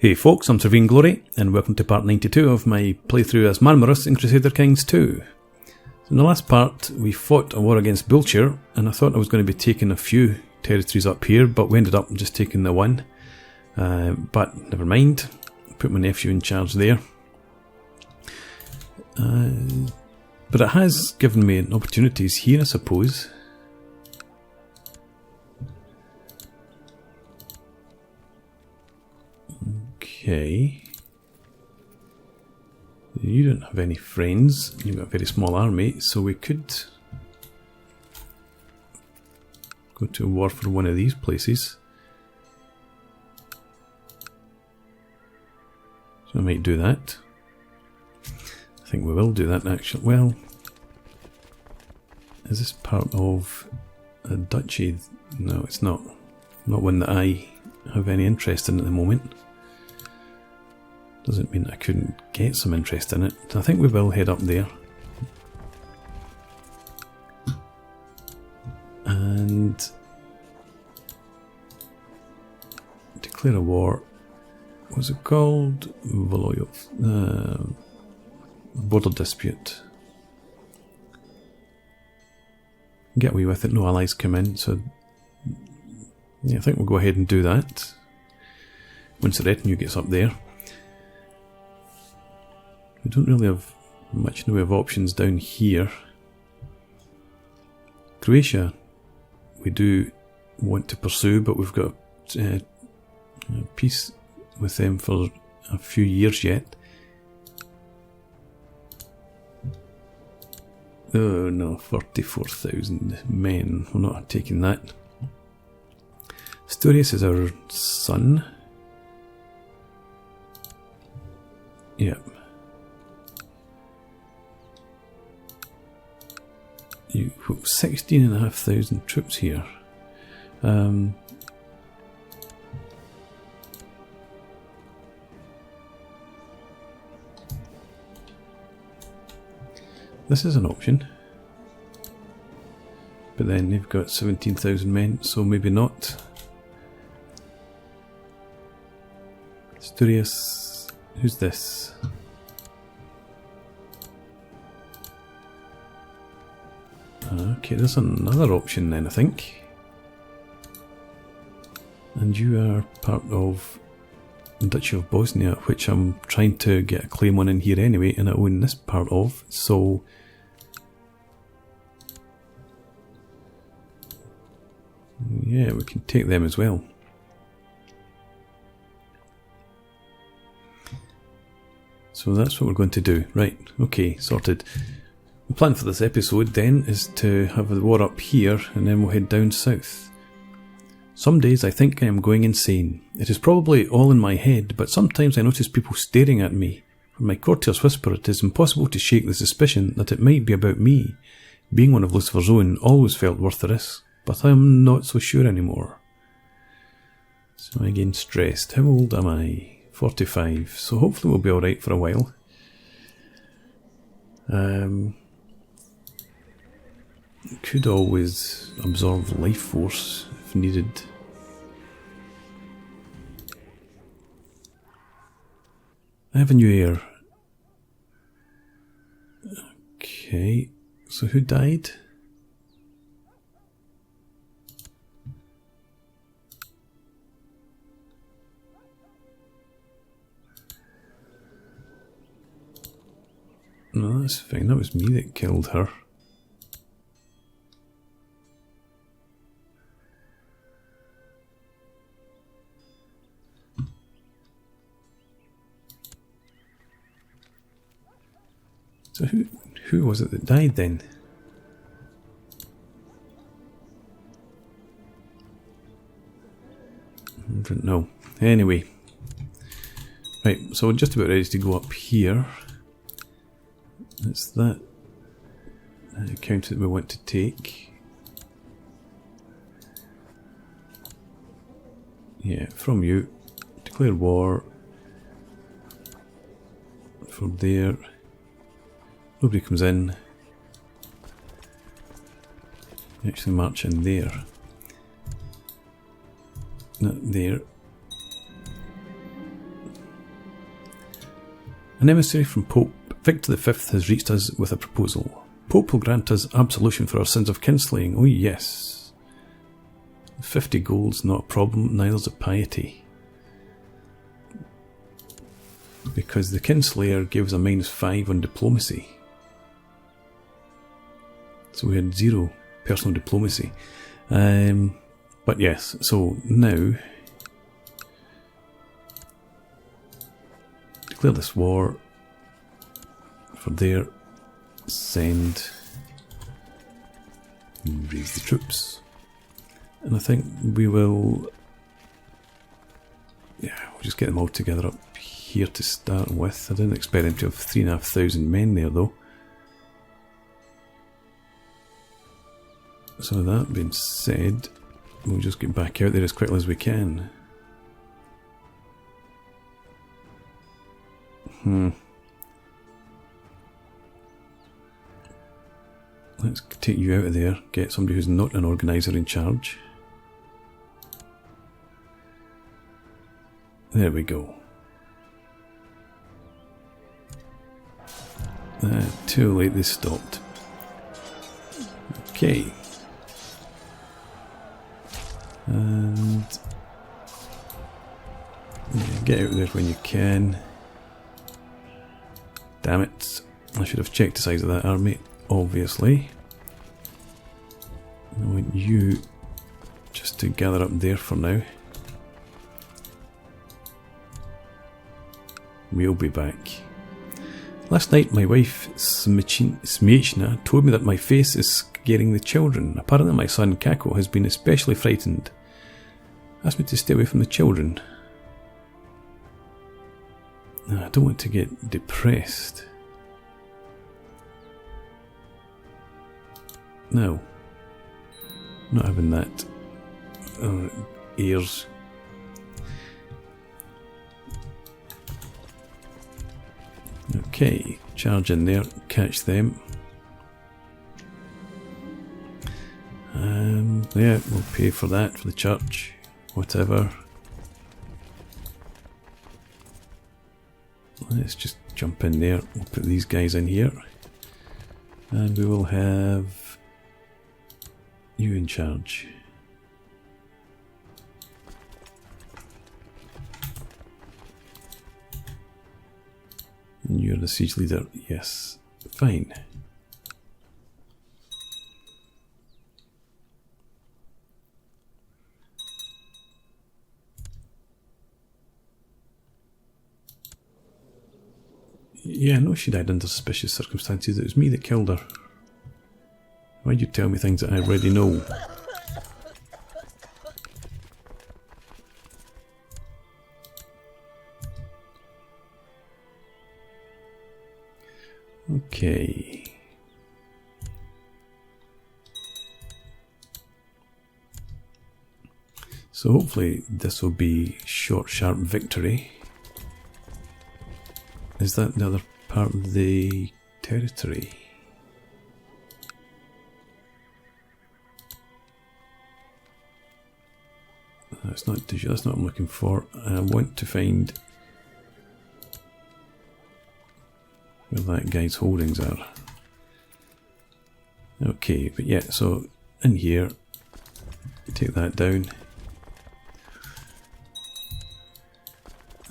Hey folks, I'm Sir Glory, and welcome to part 92 of my playthrough as Marmaros in Crusader Kings II. So in the last part, we fought a war against Bulcher, and I thought I was going to be taking a few territories up here, but we ended up just taking the one. But never mind, put my nephew in charge there. But it has given me opportunities here, I suppose. Okay. You don't have any friends. You've got a very small army, so we could go to war for one of these places. So I might do that. I think we will do that actually. Well, is this part of a duchy? No, it's not. Not one that I have any interest in at the moment. Doesn't mean I couldn't get some interest in it. I think we will head up there. And declare a war. What's it called? Border dispute. Get away with it, no allies come in, so yeah, I think we'll go ahead and do that. Once the retinue gets up there. We don't really have much in the way of options down here. Croatia, we do want to pursue, but we've got a peace with them for a few years yet. Oh no, 44,000 men. We're not taking that. Asturias is our son. Yep. You've got 16,500 troops here. This is an option. But then they've got 17,000 men, so maybe not. Asturias, who's this? Okay, there's another option then, I think. And you are part of the Duchy of Bosnia, which I'm trying to get a claim on in here anyway, and I own this part of, so... yeah, we can take them as well. So that's what we're going to do. Right, okay, sorted. The plan for this episode then is to have the war up here and then we'll head down south. Some days I think I am going insane. It is probably all in my head, but sometimes I notice people staring at me. From my courtier's whisper, it is impossible to shake the suspicion that it might be about me. Being one of Lucifer's own always felt worth the risk, but I am not so sure anymore. So I get stressed. How old am I? 45, so hopefully we'll be alright for a while. Could always absorb life force if needed. I have a new heir. Okay, so who died? No, that's fine. That was me that killed her. So who was it that died then? I don't know. Anyway. Right, so we're just about ready to go up here. It's that county that we want to take. Yeah, from you. Declare war. From there. Nobody comes in. Actually march in there. Not there. An emissary from Pope Victor V has reached us with a proposal. Pope will grant us absolution for our sins of kinslaying. Oh yes. 50 gold's not a problem, neither's a piety. Because the kinslayer gives a -5 on diplomacy. So we had 0 personal diplomacy. But yes, so now declare this war for there, send, raise the troops, and I think we will, yeah, we'll just get them all together up here to start with. I didn't expect them to have 3,500 men there though. So that being said, we'll just get back out there as quickly as we can. Let's take you out of there, get somebody who's not an organiser in charge. There we go. Too late, they stopped. Okay. And yeah, get out there when you can. Damn it. I should have checked the size of that army, obviously. I want you just to gather up there for now. We'll be back. Last night my wife Smiechna told me that my face is scaring the children. Apparently my son Kako has been especially frightened. Asked me to stay away from the children. I don't want to get depressed. No. Not having that. Ears. Okay, charge in there, catch them. Yeah, we'll pay for that, for the church, whatever. Let's just jump in there, we'll put these guys in here. And we will have you in charge. And you're the siege leader, yes, fine. Yeah, I know she died under suspicious circumstances. It was me that killed her. Why'd you tell me things that I already know? Okay. So hopefully this will be short, sharp victory. Is that the other part of the territory? That's not what I'm looking for. I want to find where that guy's holdings are. Okay, but yeah, so in here, take that down.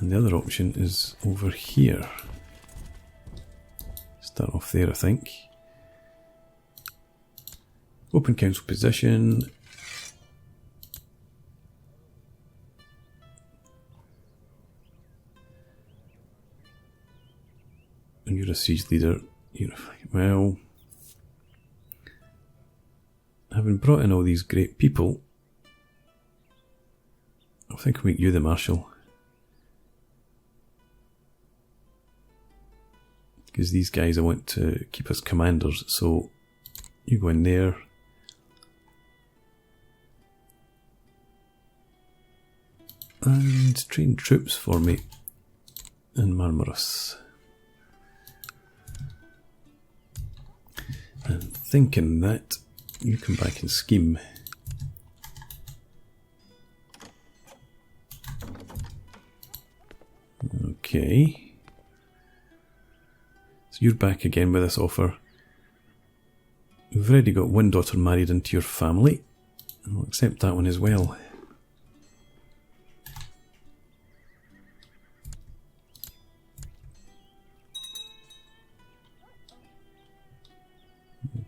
And the other option is over here. Start off there, I think. Open council position. And you're a siege leader. Well, having brought in all these great people, I think I'll make you the marshal. Because these guys I want to keep as commanders, so you go in there. And train troops for me in Marmaros. And thinking that you come back and scheme. Okay. So you're back again with this offer. We've already got one daughter married into your family. I'll accept that one as well.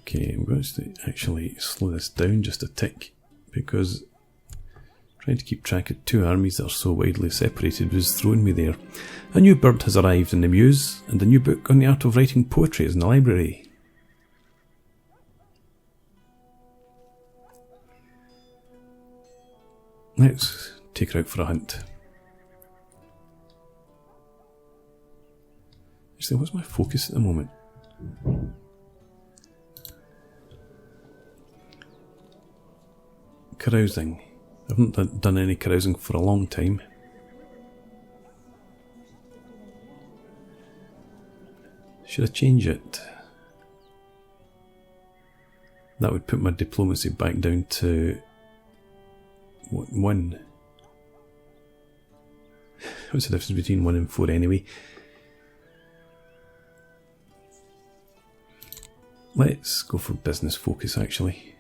Okay, I'm going to actually slow this down just a tick, because trying to keep track of two armies that are so widely separated was throwing me there. A new bird has arrived in the Muse, and a new book on the art of writing poetry is in the library. Let's take her out for a hunt. Actually, what's my focus at the moment? Carousing. I haven't done any carousing for a long time. Should I change it? That would put my diplomacy back down to... what, 1? What's the difference between 1 and 4 anyway? Let's go for business focus actually.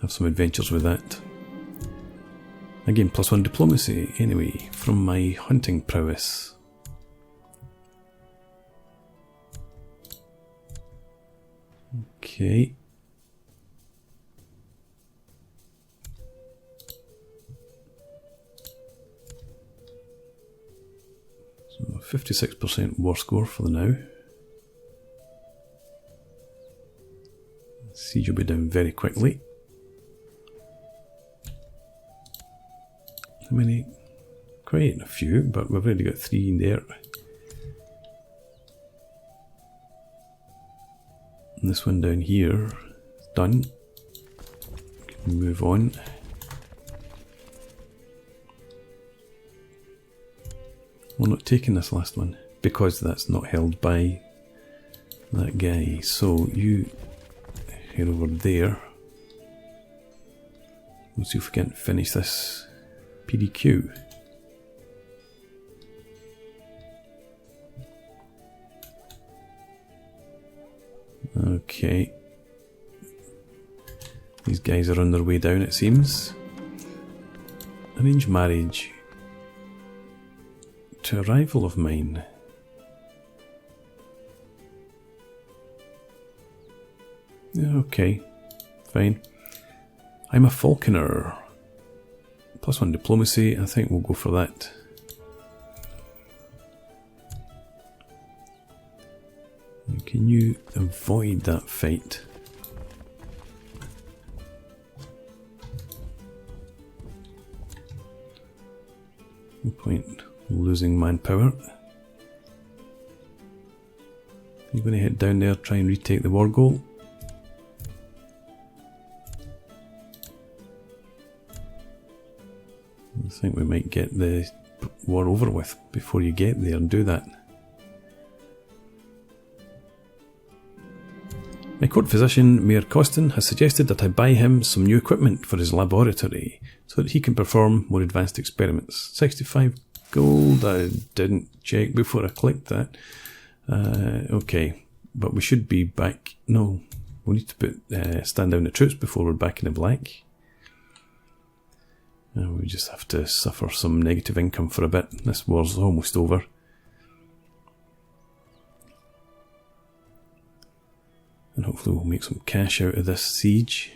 Have some adventures with that. Again, +1 diplomacy anyway from my hunting prowess. Okay. So 56% war score for the now. Siege will be down very quickly. How many? Quite a few, but we've already got 3 in there. And this one down here is done. Can move on. We're not taking this last one because that's not held by that guy. So you head over there. We'll see if we can finish this PDQ. Okay. These guys are on their way down, it seems. Arrange marriage to a rival of mine. Yeah, okay. Fine. I'm a falconer. +1 diplomacy, I think we'll go for that. Can you avoid that fight? No point losing manpower. You're going to head down there, try and retake the war goal. I think we might get the war over with before you get there and do that. My court physician, Mayor Costin, has suggested that I buy him some new equipment for his laboratory so that he can perform more advanced experiments. 65 gold, I didn't check before I clicked that. Okay, but we should be back. No, we need to put stand down the troops before we're back in the black. We just have to suffer some negative income for a bit. This war's almost over. And hopefully we'll make some cash out of this siege.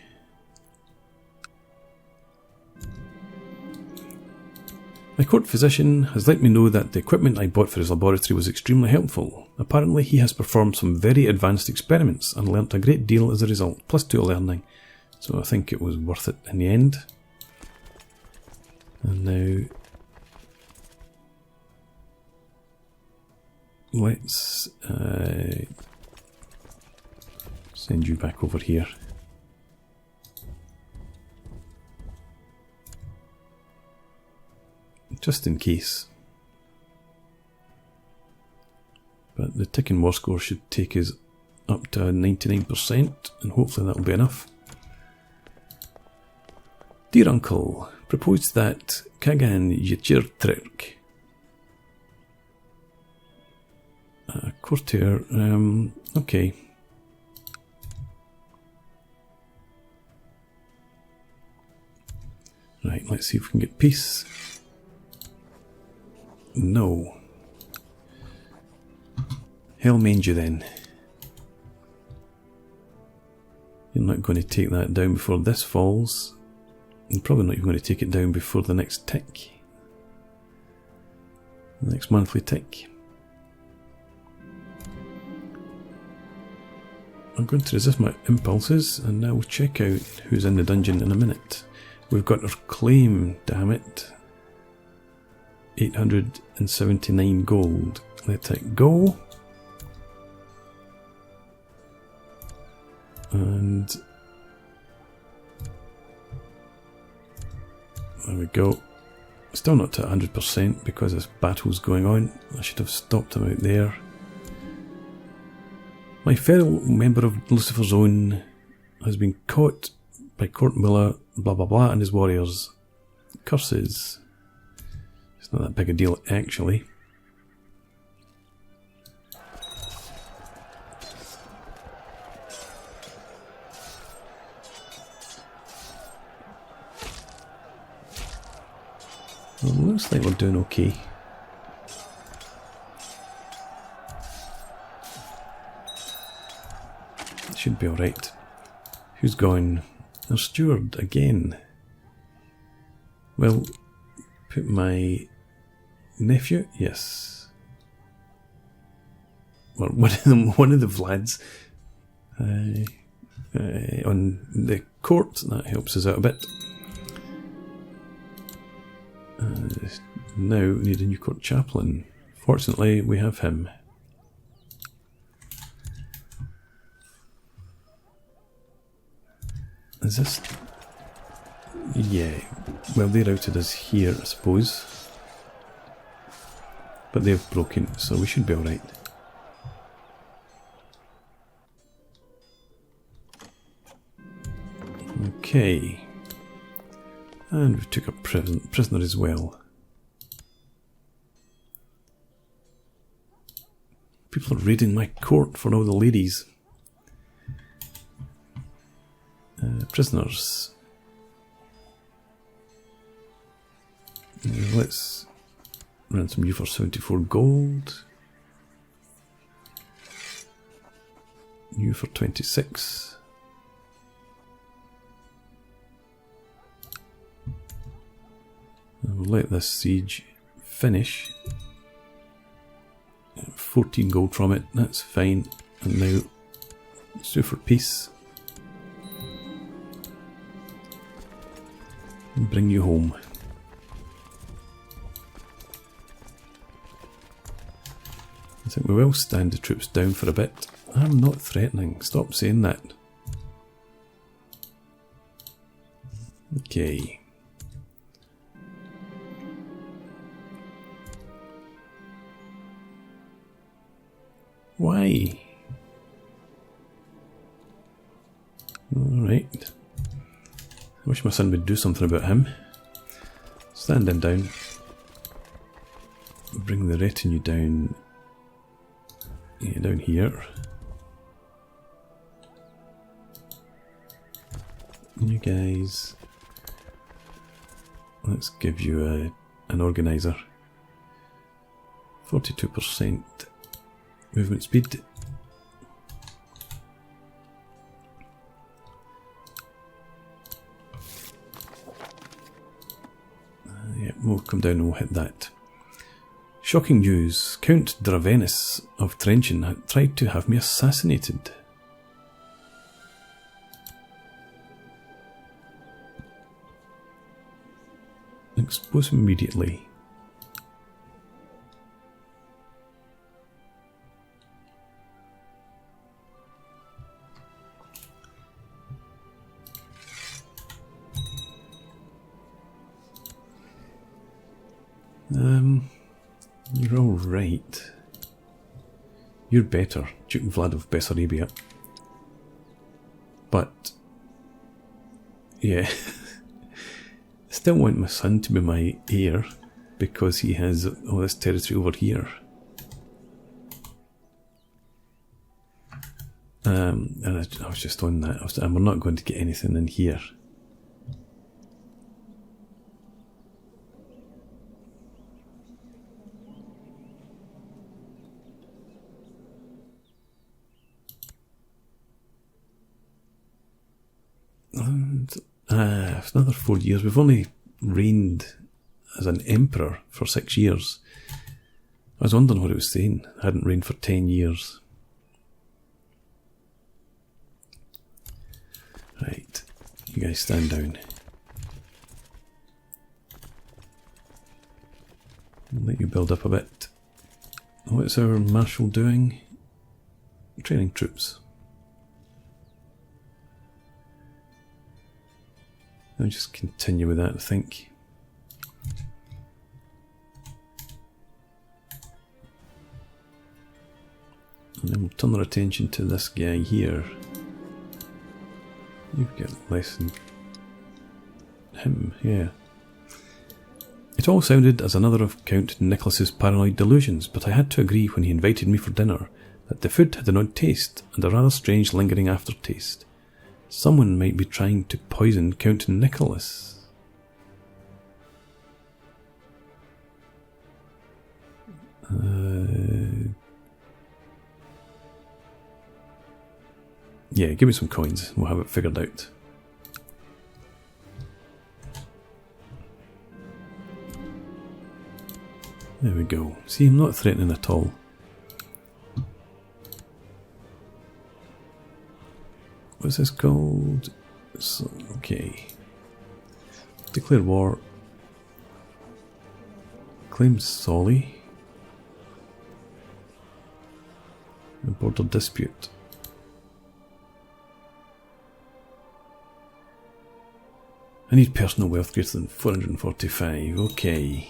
My court physician has let me know that the equipment I bought for his laboratory was extremely helpful. Apparently he has performed some very advanced experiments and learnt a great deal as a result, +2 learning. So I think it was worth it in the end. And now let's send you back over here. Just in case. But the ticking war score should take us up to 99%, and hopefully that'll be enough. Dear Uncle, proposed that Kagan Yichir Trek. Courtier, okay. Right, let's see if we can get peace. No. Hell mend you then. You're not going to take that down before this falls. You're probably not even going to take it down before the next tick. The next monthly tick. I'm going to resist my impulses and now we'll check out who's in the dungeon in a minute. We've got our claim, damn it. 879 gold. Let it go. And there we go. Still not to 100% because this battle's going on. I should have stopped him out there. My fellow member of Lucifer's Own has been caught by Court Miller, blah blah blah, and his warriors. Curses. It's not that big a deal actually. Well, looks like we're doing okay. Should be alright. Who's gone? Our steward again. Well, put my nephew? Yes. Well, one of the Vlads on the court. That helps us out a bit. Now we need a new court chaplain. Fortunately, we have him. Is this... Yeah, well they routed us here I suppose. But they've broken, so we should be alright. Okay. And we took a prisoner as well. People are raiding my court for all the ladies. Prisoners. Let's ransom you for 74 gold. You for 26. And we'll let this siege finish. 14 gold from it, that's fine. And now sue for peace. And bring you home. I think we will stand the troops down for a bit. I'm not threatening, stop saying that. Okay. Why? Alright. I wish my son would do something about him. Stand him down. Bring the retinue down. Yeah, down here. You guys. Let's give you an organizer. 42% movement speed. Yeah, we'll come down and we'll hit that. Shocking news. Count Dracula of Trenchant had tried to have me assassinated. Expose him immediately. You're all right. You're better, Duke Vlad of Bessarabia. But, yeah, I still want my son to be my heir because he has all this territory over here. And I was just on that. And we're not going to get anything in here. And it's another 4 years. We've only reigned as an emperor for 6 years. I was wondering what it was saying. I hadn't reigned for 10 years. Right, you guys stand down. I'll let you build up a bit. What's our marshal doing? Training troops. I'll just continue with that, I think. And then we'll turn our attention to this guy here. You've got less than him, yeah. It all sounded as another of Count Nicholas's paranoid delusions, but I had to agree when he invited me for dinner that the food had an odd taste and a rather strange lingering aftertaste. Someone might be trying to poison Count Nicholas. Yeah, give me some coins. We'll have it figured out. There we go. See, I'm not threatening at all. What's this called? So, okay. Declare war. Claim Solly. A border dispute. I need personal wealth greater than 445. Okay.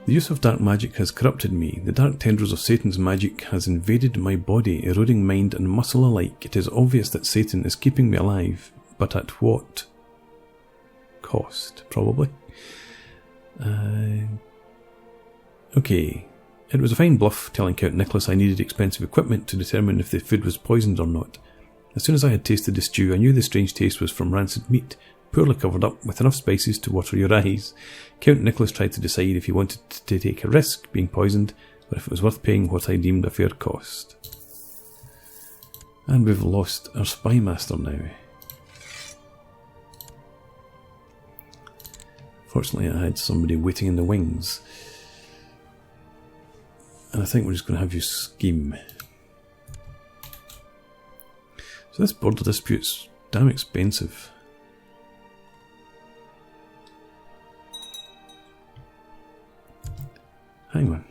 The use of dark magic has corrupted me. The dark tendrils of Satan's magic has invaded my body, eroding mind and muscle alike. It is obvious that Satan is keeping me alive, but at what cost? Probably. Okay. It was a fine bluff telling Count Nicholas I needed expensive equipment to determine if the food was poisoned or not. As soon as I had tasted the stew, I knew the strange taste was from rancid meat, poorly covered up with enough spices to water your eyes. Count Nicholas tried to decide if he wanted to take a risk being poisoned, or if it was worth paying what I deemed a fair cost. And we've lost our spy master now. Fortunately, I had somebody waiting in the wings. And I think we're just going to have you scheme. So this border dispute's damn expensive. Hang on.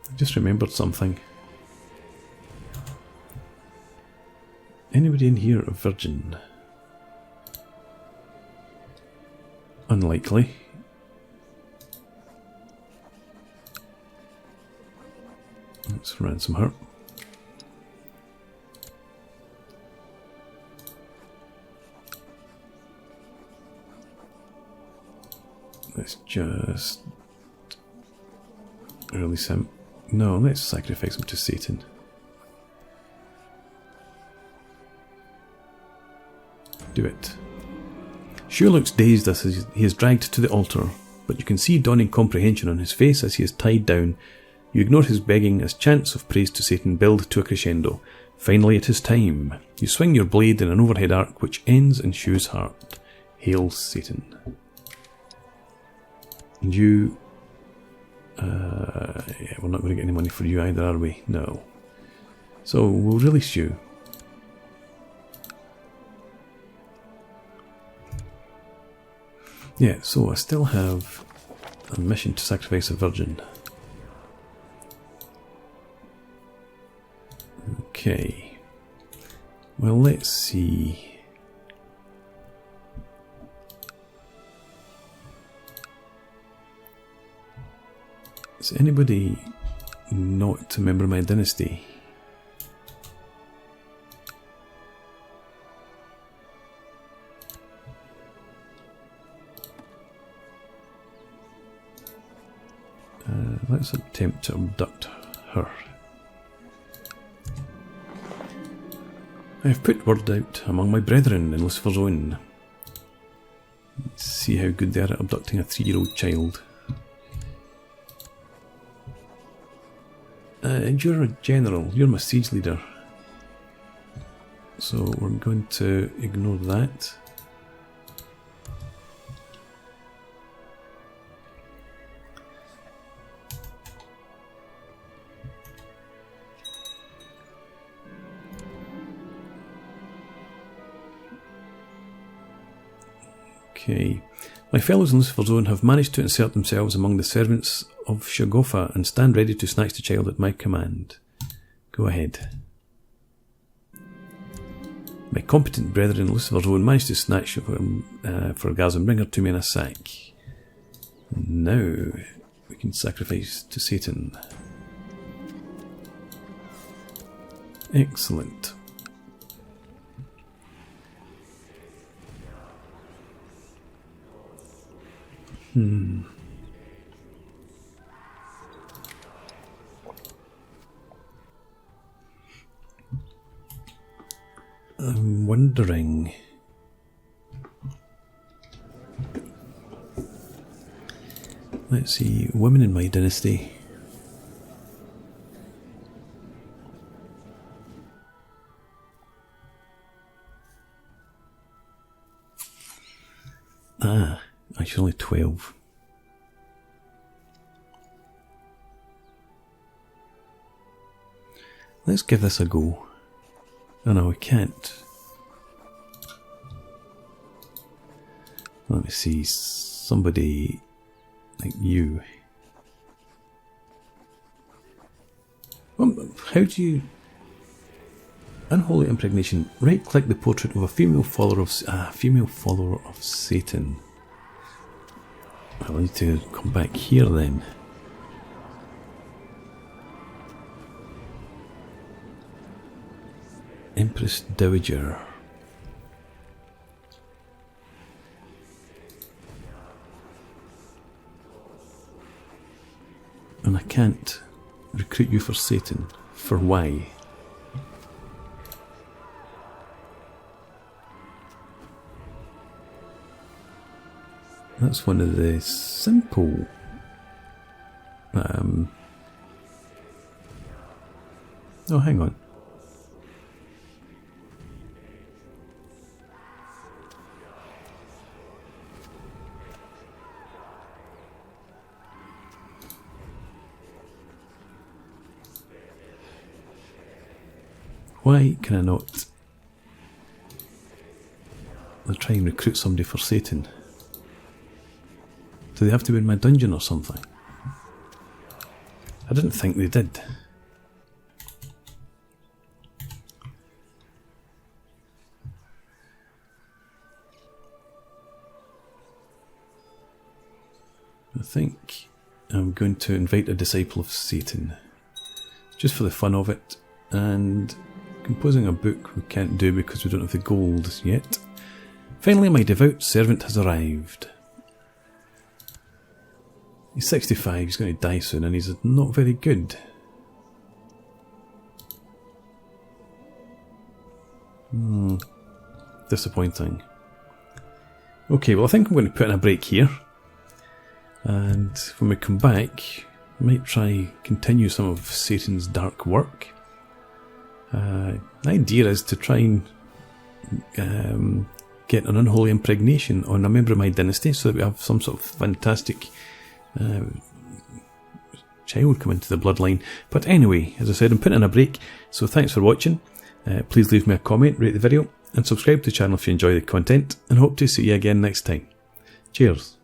I just remembered something. Anybody in here a virgin? Unlikely. Let's ransom her. Let's just release him. No, let's sacrifice him to Satan. Do it. Sure looks dazed as he is dragged to the altar, but you can see dawning comprehension on his face as he is tied down. You ignore his begging as chants of praise to Satan build to a crescendo. Finally it is time. You swing your blade in an overhead arc which ends in Shu's heart. Hail Satan. And you... yeah, we're not going to get any money for you either, are we? No. So we'll release you. Yeah, so I still have a mission to sacrifice a virgin. Okay. Well, let's see. Is anybody not a member of my dynasty? Let's attempt to abduct her. I have put word out among my brethren in Lucifer's Own. Let's see how good they are at abducting a 3-year-old child. And you're a general, you're my siege leader. So we're going to ignore that. Okay. My fellows in Lucifer's Own have managed to insert themselves among the servants of Shagofa and stand ready to snatch the child at my command. Go ahead. My competent brethren in Lucifer's Own managed to snatch her for Gaz and bring her to me in a sack. Now we can sacrifice to Satan. Excellent. I'm wondering... Let's see, women in my dynasty. Actually only 12. Let's give this a go. Oh no, we can't. Let me see, somebody like you. How do you... Unholy impregnation. Right click the portrait of a female follower of Satan. I'll need to come back here then. Empress Dowager. And I can't recruit you for Satan. For why? That's one of the simple oh, hang on. Why can I not try and recruit somebody for Satan? Do they have to be in my dungeon or something? I didn't think they did. I think I'm going to invite a disciple of Satan. Just for the fun of it. And composing a book we can't do because we don't have the gold yet. Finally, my devout servant has arrived. He's 65, he's going to die soon, and he's not very good. Disappointing. Okay, well I think I'm going to put in a break here. And when we come back, we might try continue some of Satan's dark work. The idea is to try and get an unholy impregnation on a member of my dynasty so that we have some sort of fantastic child come into the bloodline. But anyway, as I said, I'm putting in a break, so thanks for watching. Please leave me a comment, rate the video, and subscribe to the channel if you enjoy the content, and hope to see you again next time. Cheers.